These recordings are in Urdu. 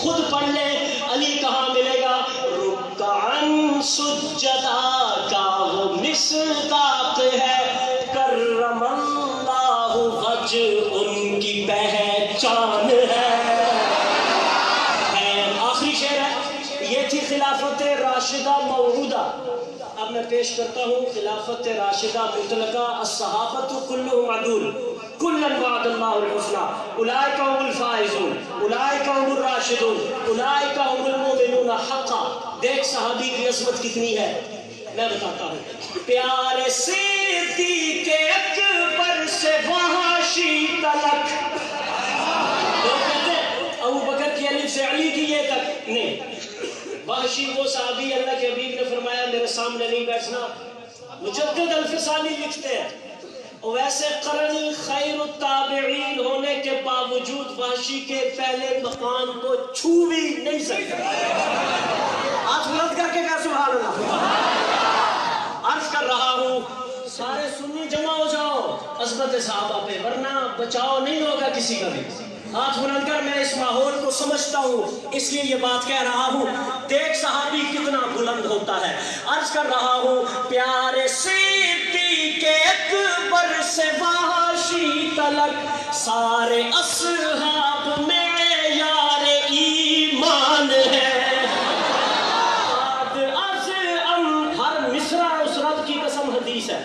خود پڑھ لے علی کہاں ملے گا؟ رکعن سجدہ کا وہ مصداق ہے، کرم اللہ وجہ ان کی پہچان ہے۔ آخری شعر ہے، یہ تھی خلافت راشدہ موعودہ۔ اب میں پیش کرتا ہوں خلافت راشدہ مطلقہ۔ الصحابۃ کلہم عدول، کلا وعد اللہ الحسنى، اولئک هم الفائزون، اولئک هم الراشدون، اولئک هم المؤمنون حقا۔ دیکھ صحابی کی عظمت کتنی ہے، میں بتاتا ہوں۔ پیارے صدیق اکبر سے وحشی تلک، لوگ کہتے ہیں ابو بکر کی الف سے علی کی یہ تک نہیں، وحشی وہ صحابی اللہ کے حبیب نے فرمایا میرے سامنے نہیں بیٹھنا۔ مجدد الفسانی لکھتے ہیں ویسے قرنی خیر التابعین ہونے کے باوجود وحشی کے پہلے مقام کو چھو بھی نہیں سکتا۔ آج بلند کر کے کہا سبحان اللہ۔ عرض کر رہا ہوں سارے سنی جمع ہو جاؤ عظمت صحابہ پہ، ورنہ بچاؤ نہیں ہوگا کسی کا بھی۔ ہاتھ بلند کر، میں اس ماحول کو سمجھتا ہوں اس لیے یہ بات کہہ رہا ہوں۔ دیکھ صحابی کتنا بلند ہوتا ہے۔ عرض کر رہا ہوں پیارے صدیق اکبر سے وحشی تلک، سارے اصحاب میں یار ایمان ہے۔ ہر مصرع اس رب کی قسم حدیث ہے،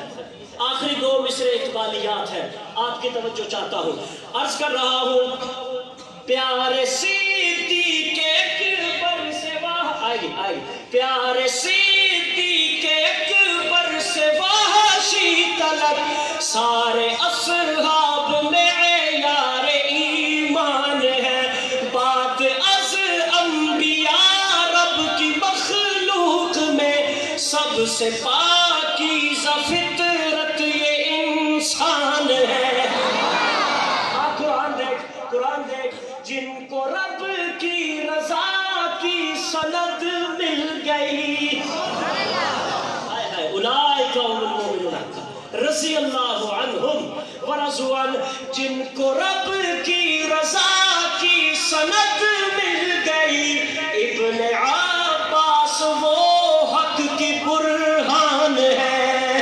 آخری دو مصرے اقبالیات ہیں، آپ کی توجہ چاہتا ہوں۔ عرض کر رہا ہوں پیارے صدیق اکبر سے پیارے صدیق اکبر سے وحشی تلک، سارے اصحاب میں یار ایمان ہے۔ بات از انبیاء رب کی مخلوق میں سب سے پاکیزہ فطرت یہ انسان ہے۔ قرآن دیکھ، جن کو رب کی رضا کی سند مل گئی، اولئک هم المؤمنون رضی اللہ عنہم ورضوا عنہ، جن کو رب کی رضا کی سند مل گئی، ابن عباس وہ حق کی برہان ہے۔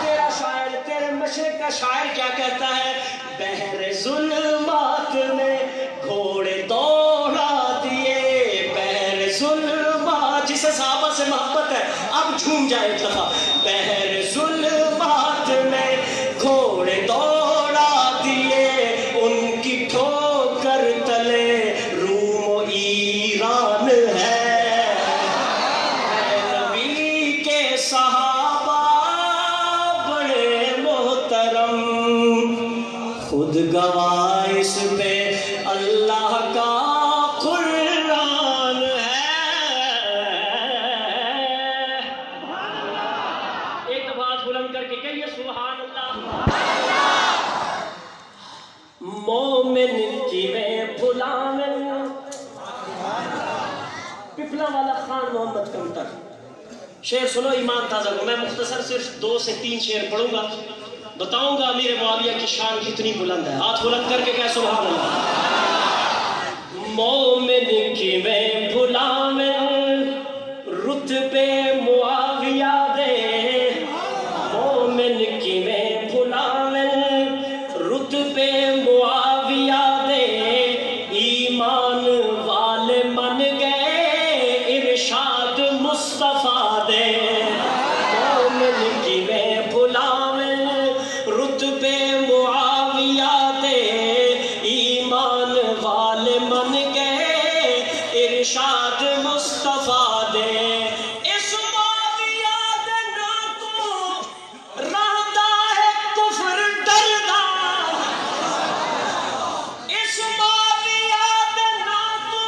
تیرا شاعر، تیرے مشرق کا شاعر کیا کہتا ہے؟ بحر ظلمات میں گھوڑے دوڑا دیے، بحر ظلمات، جسے صحابہ سے محبت ہے اب جھوم جائے ایک دفعہ۔ بحر ظلمات میں گھوڑے دوڑا دیے، ان کی ٹھوکر تلے روم و ایران ہے۔ نبی کے صحابہ بڑے محترم، خود گواہ اس پہ اللہ کا قرآن ہے۔ ایک دفعہ ہاتھ بلند کر کے کہیے سبحان اللہ۔ مومن کی میں بلاون، پپلا والا خان محمد کمتر، شعر سنو ایمان تازہ کو۔ میں مختصر صرف 2 سے 3 شعر پڑھوں گا، بتاؤں گا امیر معاویہ کی شان کتنی بلند ہے۔ ہاتھ بلند کر کے کہہ سبحان اللہ۔ مومن کی میں بلاون رتبے معاویہ دے، مومن کی میں بلاون رتبے معاویہ دے، ایمان والے من گئے ارشاد مصطفیٰ دے۔ مومن کی میں بلاون رتبے معاویہ دے، ایمان والے من گئے ارشاد مصطفیٰ دے۔ اس معاویہ دے نا تو رہتا ہے کفر ڈردا، اس معاویہ دے نا تو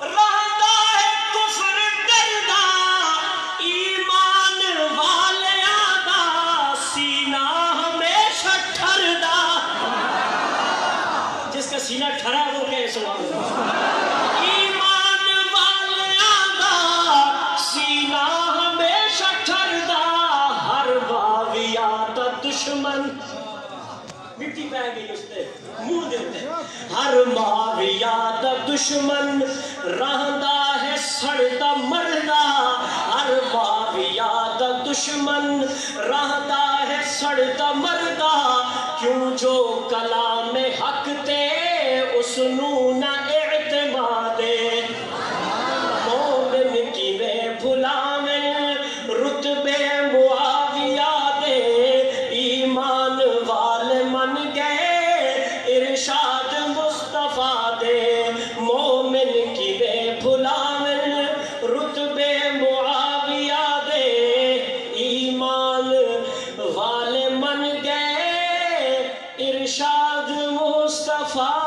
رہتا ہے کفر ڈردا، ایمان والے آدھا سینہ ہمیشہ ٹھردا۔ جس کا سینہ ٹھرا وہ کہے سبحان اللہ۔ ایمان والے آدھا سینہ ہمیشہ ٹھردا، ہر واویہ دا دشمن مٹی پہ گئی اس نے منہ دیتے ہر معاویہ دا دشمن رہندا ہے سڑتا مردہ ہر معاویہ دا دشمن رہندا ہے سڑتا مردہ کیوں جو کلام حق تے اس نو نہ اعتمادے مومن کی میں بھلاویں رتبے معاویہ دے ایمان والے من گئے ارشاد مصطفیٰ دے مومن کی میں بھلاویں رتبے معاویہ دے ایمان والے من گئے ارشاد مصطفیٰ